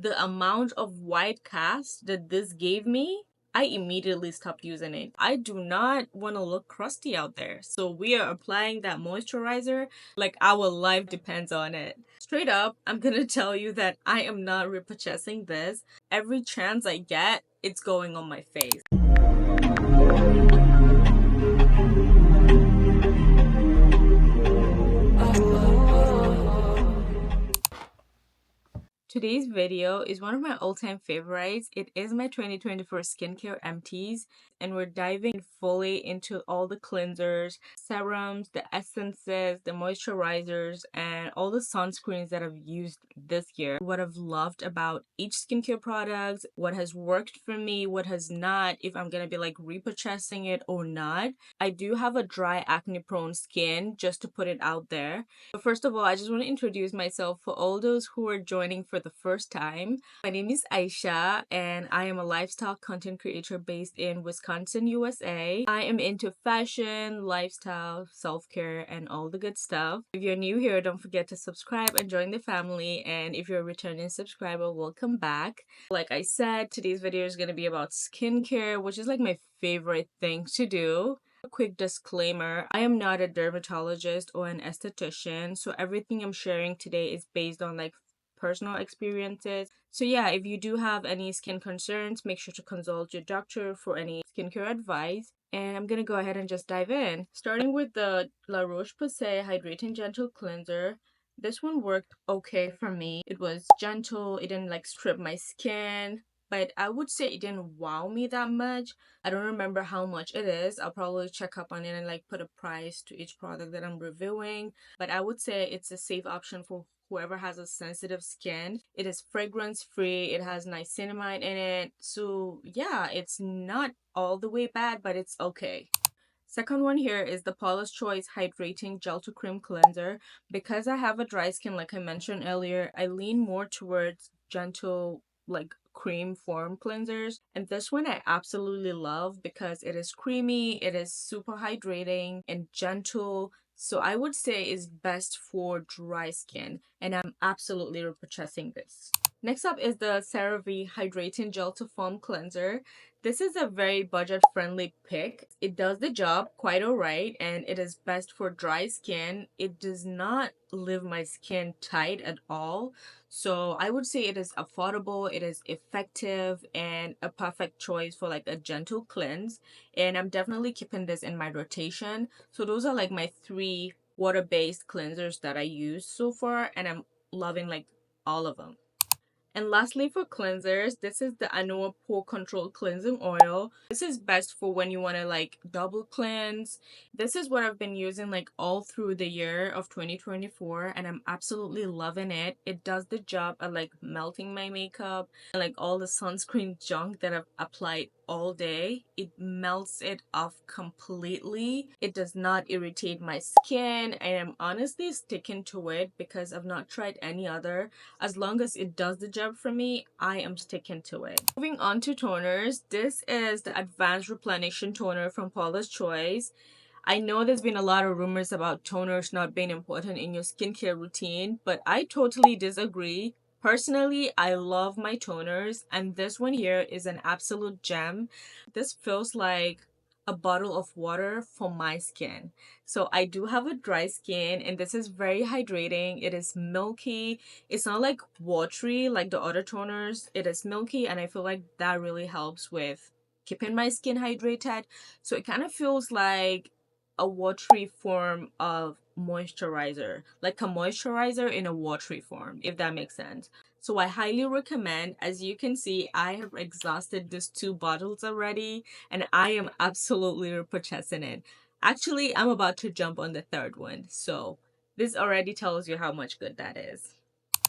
the amount of white cast that this gave me, I immediately stopped using it. I do not want to look crusty out there. So we are applying that moisturizer like our life depends on it. Straight up, I'm gonna tell you that I am not repurchasing this. Every chance I get, it's going on my face. Today's video is one of my all-time favorites. It is my 2024 skincare empties, and we're diving fully into all the cleansers, serums, the essences, the moisturizers, and all the sunscreens that I've used this year. What I've loved about each skincare product, what has worked for me, what has not, if I'm gonna be like repurchasing it or not. I do have a dry acne-prone skin, just to put it out there. But first of all, I just want to introduce myself for all those who are joining for the first time. My name is Aisha, and I am a lifestyle content creator based in Wisconsin, USA. I am into fashion, lifestyle, self-care, and all the good stuff. If you're new here, don't forget to subscribe and join the family. And if you're a returning subscriber, welcome back. Like I said, today's video is going to be about skincare, which is like my favorite thing to do. A quick disclaimer, I am not a dermatologist or an esthetician, so everything I'm sharing today is based on like personal experiences. So yeah, if you do have any skin concerns, make sure to consult your doctor for any skincare advice. And I'm gonna go ahead and just dive in. Starting with the La Roche-Posay Hydrating Gentle Cleanser. This one worked okay for me. It was gentle, it didn't like strip my skin, but I would say it didn't wow me that much. I don't remember how much it is. I'll probably check up on it and like put a price to each product that I'm reviewing. But I would say it's a safe option for whoever has a sensitive skin. It is fragrance free. It has niacinamide in it. So yeah, it's not all the way bad, but it's okay. Second one here is the Paula's Choice Hydrating Gel to Cream Cleanser. Because I have a dry skin, like I mentioned earlier, I lean more towards gentle, like cream form cleansers, and this one I absolutely love because it is creamy, it is super hydrating and gentle. So I would say is best for dry skin, and I'm absolutely repurchasing this. Next up is the CeraVe Hydrating Gel to Foam Cleanser. This is a very budget-friendly pick. It does the job quite alright, and it is best for dry skin. It does not leave my skin tight at all. So I would say it is affordable, it is effective, and a perfect choice for like a gentle cleanse. And I'm definitely keeping this in my rotation. So those are like my 3 water-based cleansers that I use so far, and I'm loving like all of them. And lastly, for cleansers, this is the Anoa Pore Control Cleansing Oil. This is best for when you want to like double cleanse. This is what I've been using like all through the year of 2024, and I'm absolutely loving it. It does the job at like melting my makeup and like all the sunscreen junk that I've applied all day. It melts it off completely. It does not irritate my skin, and I'm honestly sticking to it because I've not tried any other. As long as it does the job for me, I am sticking to it. Moving on to toners, this is the Advanced Replenishing Toner from Paula's Choice. I know there's been a lot of rumors about toners not being important in your skincare routine, but I totally disagree. Personally, I love my toners, and this one here is an absolute gem. This feels like a bottle of water for my skin. So I do have a dry skin, and this is very hydrating. It is milky. It's not like watery like the other toners. It is milky, and I feel like that really helps with keeping my skin hydrated. So it kind of feels like a watery form of moisturizer, like a moisturizer in a watery form, if that makes sense. So I highly recommend. As you can see, I have exhausted these 2 bottles already, and I am absolutely repurchasing it. Actually, I'm about to jump on the 3rd one, so this already tells you how much good that is.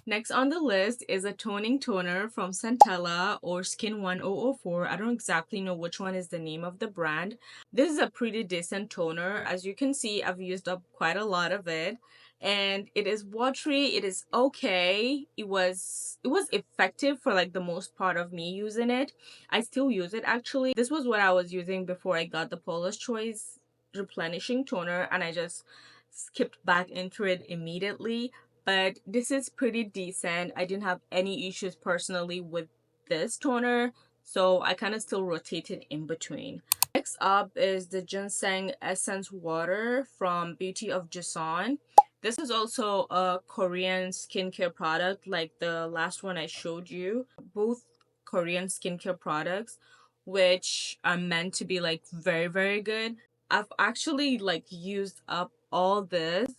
Next on the list is a toning toner from Centella or Skin 1004. I don't exactly know which one is the name of the brand. This is a pretty decent toner. As you can see, I've used up quite a lot of it. And it is watery, it is okay. It was effective for like the most part of me using it. I still use it actually. This was what I was using before I got the Paula's Choice Replenishing Toner, and I just skipped back into it immediately. but this is pretty decent. I didn't have any issues personally with this toner, so I kind of still rotated in between. Next up is the Ginseng Essence Water from Beauty of Joseon. This is also a Korean skincare product like the last one I showed you. Both Korean skincare products which are meant to be like very, very good. I've actually like used up all this.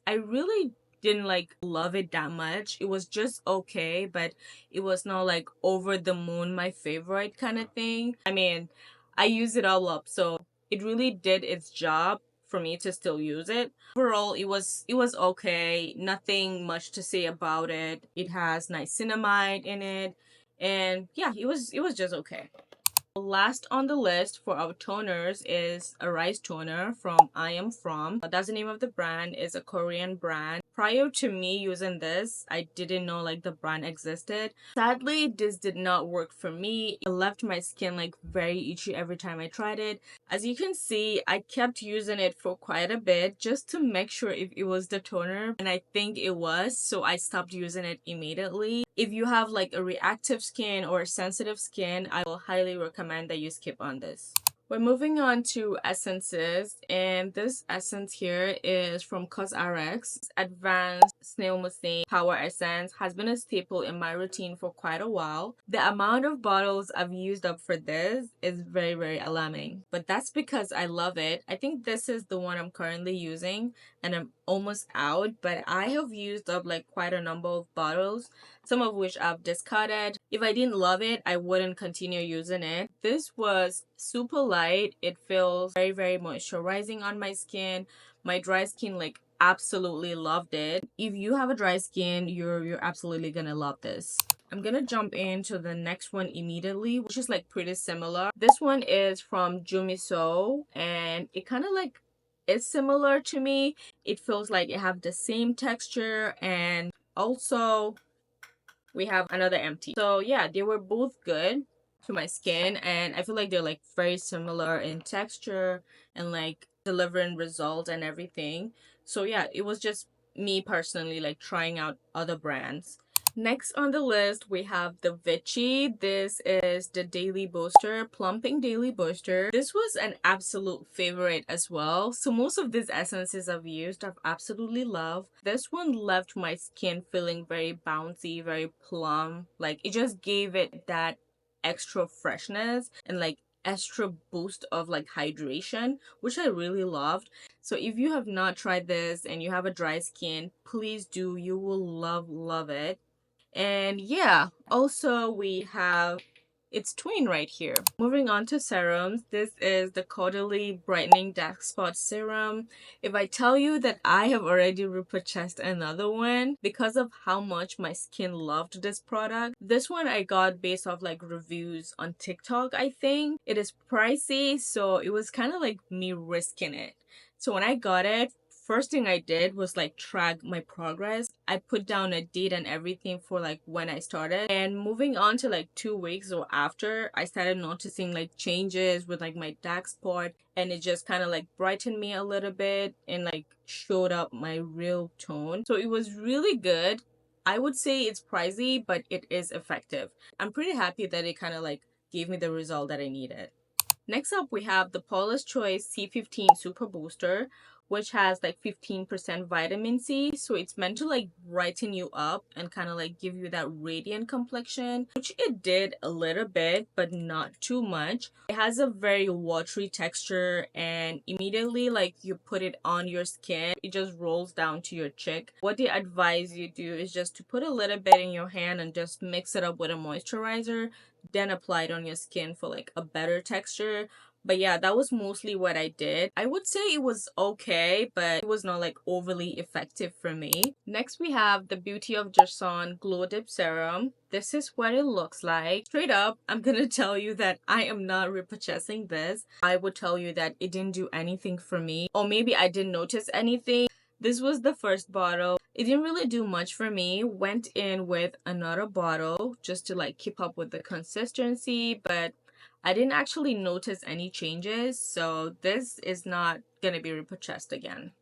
I really didn't like love it that much. It was just okay, but it was not like over the moon my favorite kind of thing. I mean, I used it all up, so it really did its job for me to still use it. Overall, it was okay. Nothing much to say about it. It has niacinamide in it, and yeah, it was just okay. Last on the list for our toners is a rice toner from I Am From. That's the name of the brand. It's a Korean brand. Prior to me using this, I didn't know like the brand existed. Sadly, this did not work for me. It left my skin like very itchy every time I tried it. As you can see, I kept using it for quite a bit just to make sure if it was the toner, and I think it was, so I stopped using it immediately. If you have like a reactive skin or sensitive skin, I will highly recommend that you skip on this. We're moving on to essences, and this essence here is from CosRx. Advanced Snail Mucin Power Essence has been a staple in my routine for quite a while. The amount of bottles I've used up for this is very, very alarming, but that's because I love it. I think this is the one I'm currently using, and I'm almost out, but I have used up like quite a number of bottles, some of which I've discarded. If I didn't love it, I wouldn't continue using it. This was super light. It feels very, very moisturizing on my skin. My dry skin like absolutely loved it. If you have a dry skin, you're absolutely gonna love this. I'm gonna jump into the next one immediately, which is like pretty similar. This one is from Jumiso, and it kind of like is similar to me. It feels like it have the same texture, and also we have another empty. So yeah, they were both good to my skin, and I feel like they're like very similar in texture and like delivering results and everything. So yeah, it was just me personally like trying out other brands. Next on the list, we have the Vichy. This is the Daily Booster, Plumping Daily Booster. This was an absolute favorite as well. So most of these essences I've used, I've absolutely loved. This one left my skin feeling very bouncy, very plump. Like it just gave it that extra freshness and like extra boost of like hydration, which I really loved. So if you have not tried this and you have a dry skin, please do. You will love it. And yeah, also we have its twin right here. Moving on to serums, this is the Quarterly Brightening Dark Spot Serum. If I tell you that I have already repurchased another one because of how much my skin loved this product. This one I got based off like reviews on TikTok, I think. It is pricey, so it was kind of like me risking it. So when I got it, first thing I did was like track my progress. I put down a date and everything for like when I started, and moving on to like 2 weeks or after, I started noticing like changes with like my dark spot, and it just kind of like brightened me a little bit and like showed up my real tone. So it was really good. I would say it's pricey, but it is effective. I'm pretty happy that it kind of like gave me the result that I needed. Next up, we have the Paula's Choice C15 Super Booster, which has like 15% vitamin C. So it's meant to like brighten you up and kind of like give you that radiant complexion, which it did a little bit, but not too much. It has a very watery texture, and immediately like you put it on your skin, it just rolls down to your cheek. What they advise you do is just to put a little bit in your hand and just mix it up with a moisturizer, then apply it on your skin for like a better texture. But yeah, that was mostly what I did. I would say it was okay, but it was not like overly effective for me. Next, we have the Beauty of Joseon Glow Dip Serum. This is what it looks like. Straight up, I'm gonna tell you that I am not repurchasing this. I would tell you that it didn't do anything for me, or maybe I didn't notice anything. This was the first bottle. It didn't really do much for me. Went in with another bottle just to like keep up with the consistency, but I didn't actually notice any changes, so this is not gonna be repurchased again.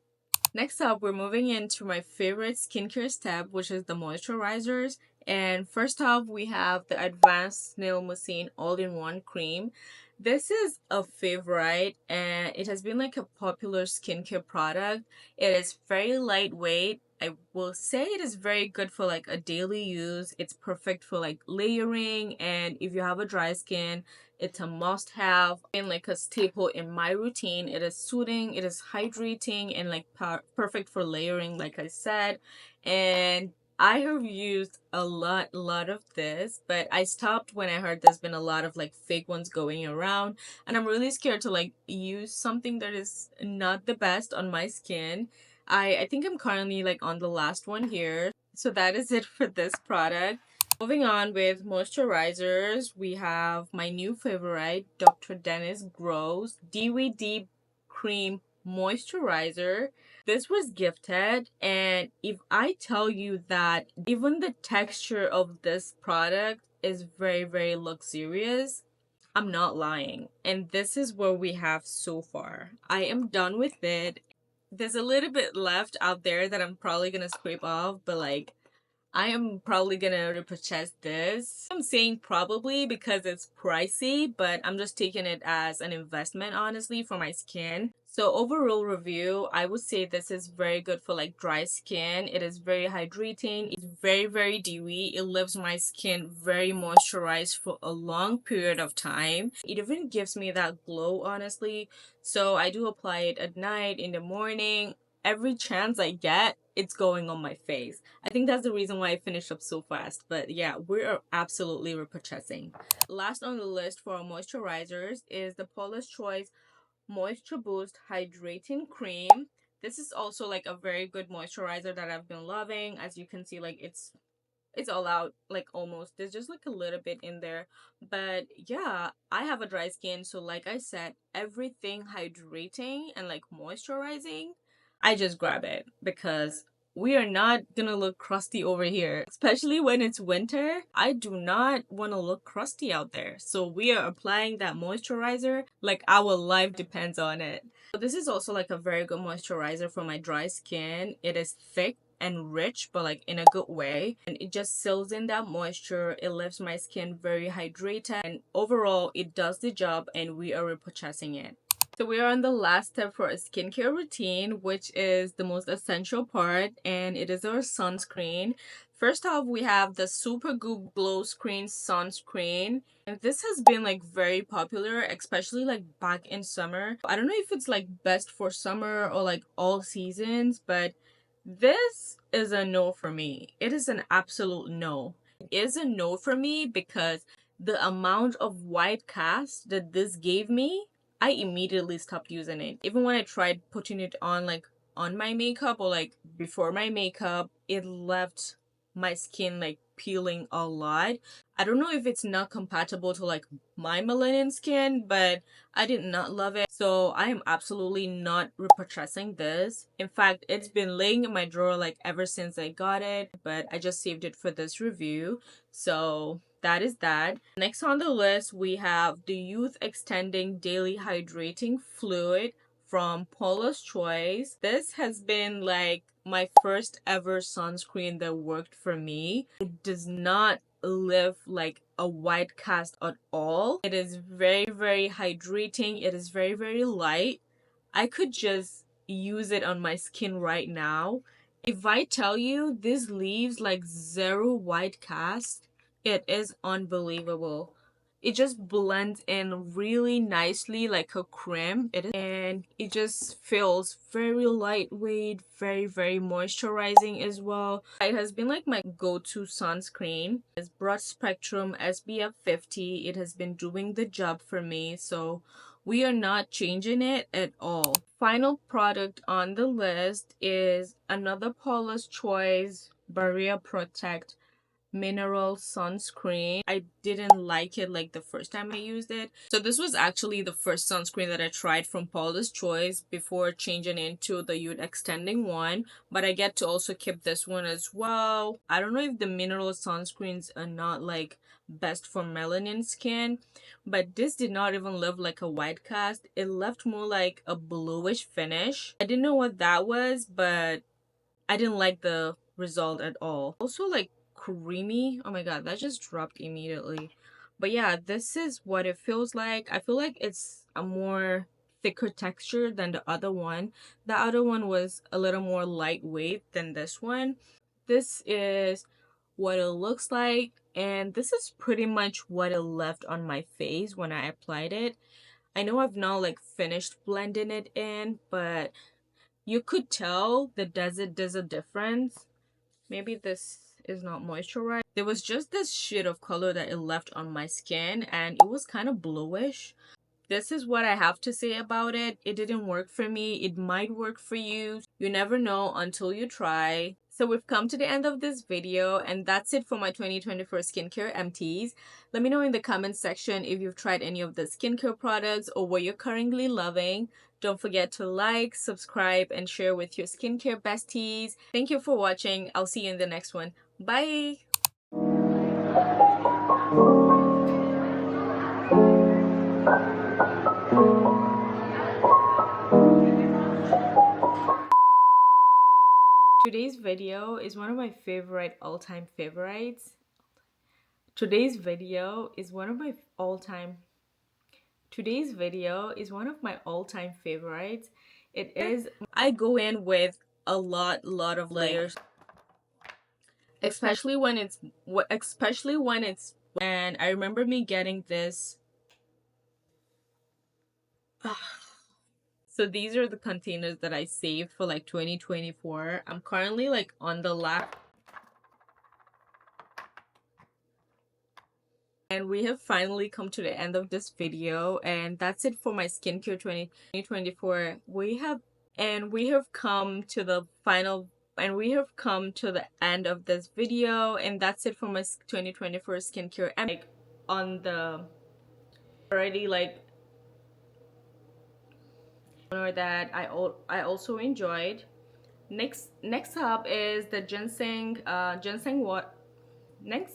Next up, we're moving into my favorite skincare step, which is the moisturizers. And first off, we have the Advanced Snail Mucin All-in-One Cream. This is a favorite and it has been like a popular skincare product. It is very lightweight. I will say it is very good for like a daily use. It's perfect for like layering, and if you have a dry skin, it's a must have and like a staple in my routine. It is soothing, it is hydrating, and like perfect for layering, like I said. And I have used a lot of this, but I stopped when I heard there's been a lot of like fake ones going around, and I'm really scared to like use something that is not the best on my skin. I think I'm currently like on the last one here. So that is it for this product. Moving on with moisturizers, we have my new favorite, Dr. Dennis Gross Dewy Deep Cream Moisturizer. This was gifted, and if I tell you that even the texture of this product is very luxurious, I'm not lying. And this is what we have so far. I am done with it. There's a little bit left out there that I'm probably gonna scrape off, but like I am probably gonna repurchase this. I'm saying probably because it's pricey, but I'm just taking it as an investment, honestly, for my skin. So overall review, I would say this is very good for like dry skin. It is very hydrating. It's very dewy. It leaves my skin very moisturized for a long period of time. It even gives me that glow, honestly. So I do apply it at night, in the morning. Every chance I get, it's going on my face. I think that's the reason why I finished up so fast. But yeah, we are absolutely repurchasing. Last on the list for our moisturizers is the Paula's Choice Moisture Boost Hydrating Cream. This is also like a very good moisturizer that I've been loving. As you can see, like it's all out, like almost. There's just like a little bit in there. But yeah, I have a dry skin, so like I said, everything hydrating and like moisturizing, I just grab it because we are not gonna look crusty over here, especially when it's winter. I do not want to look crusty out there, so we are applying that moisturizer like our life depends on it. So this is also like a very good moisturizer for my dry skin. It is thick and rich, but like in a good way, and it just seals in that moisture. It leaves my skin very hydrated, and overall it does the job, and we are repurchasing it. So we are on the last step for a skincare routine, which is the most essential part, and it is our sunscreen. First off, we have the Super Goop Glow Screen Sunscreen. And this has been like very popular, especially like back in summer. I don't know if it's like best for summer or like all seasons, but this is a no for me. It is an absolute no. It is a no for me because the amount of white cast that this gave me, I immediately stopped using it. Even when I tried putting it on like on my makeup or like before my makeup, it left my skin like peeling a lot. I don't know if it's not compatible to like my melanin skin, but I did not love it. So I am absolutely not repurchasing this. In fact, it's been laying in my drawer like ever since I got it, but I just saved it for this review. So that is that. Next on the list, we have the Youth Extending Daily Hydrating Fluid from Paula's Choice. This has been like my first ever sunscreen that worked for me. It does not leave like a white cast at all. It is very hydrating. It is very light. I could just use it on my skin right now. If I tell you this leaves like zero white cast, it is unbelievable. It just blends in really nicely like a cream. And it just feels very lightweight, very moisturizing as well. It has been like my go-to sunscreen. It's broad spectrum SPF 50. It has been doing the job for me, so we are not changing it at all. Final product on the list is another Paula's Choice Barrier Protect mineral sunscreen. I didn't like it like the first time I used it. So this was actually the first sunscreen that I tried from Paula's Choice before changing into the Youth Extending one. But I get to also keep this one as well. I don't know if the mineral sunscreens are not like best for melanin skin, but this did not even leave like a white cast. It left more like a bluish finish. I didn't know what that was, but I didn't like the result at all. Also like creamy. Oh my god, that just dropped immediately. But yeah, this is what it feels like. I feel like it's a more thicker texture than the other one. The other one was a little more lightweight than this one. This is what it looks like, and this is pretty much what it left on my face when I applied it. I know I've not like finished blending it in, but you could tell the there's a difference. Maybe this is not moisturized. There was just this shade of color that it left on my skin, and it was kind of bluish. This is what I have to say about it. It didn't work for me. It might work for you. You never know until you try. So we've come to the end of this video, and that's it for my 2024 skincare empties. Let me know in the comments section if you've tried any of the skincare products or what you're currently loving. Don't forget to like, subscribe, and share with your skincare besties. Thank you for watching. I'll see you in the next one. Bye! Today's video is one of my all-time favorites. Today's video is one of my all-time favorites. It is, I go in with a lot of layers, especially when it's and I remember me getting this. So these are the containers that I saved for like 2024. I'm currently like on the last, and we have finally come to the end of this video, and that's it for my skincare 2024. We have come to the end of this video, and that's it for my 2024 skincare. And like on the already like that I also enjoyed. Next up is the ginseng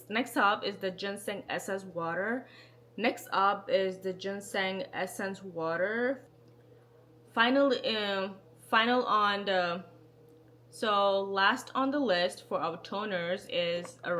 Next up is the ginseng essence water. Next up is the ginseng essence water. Final on the last on the list for our toners is a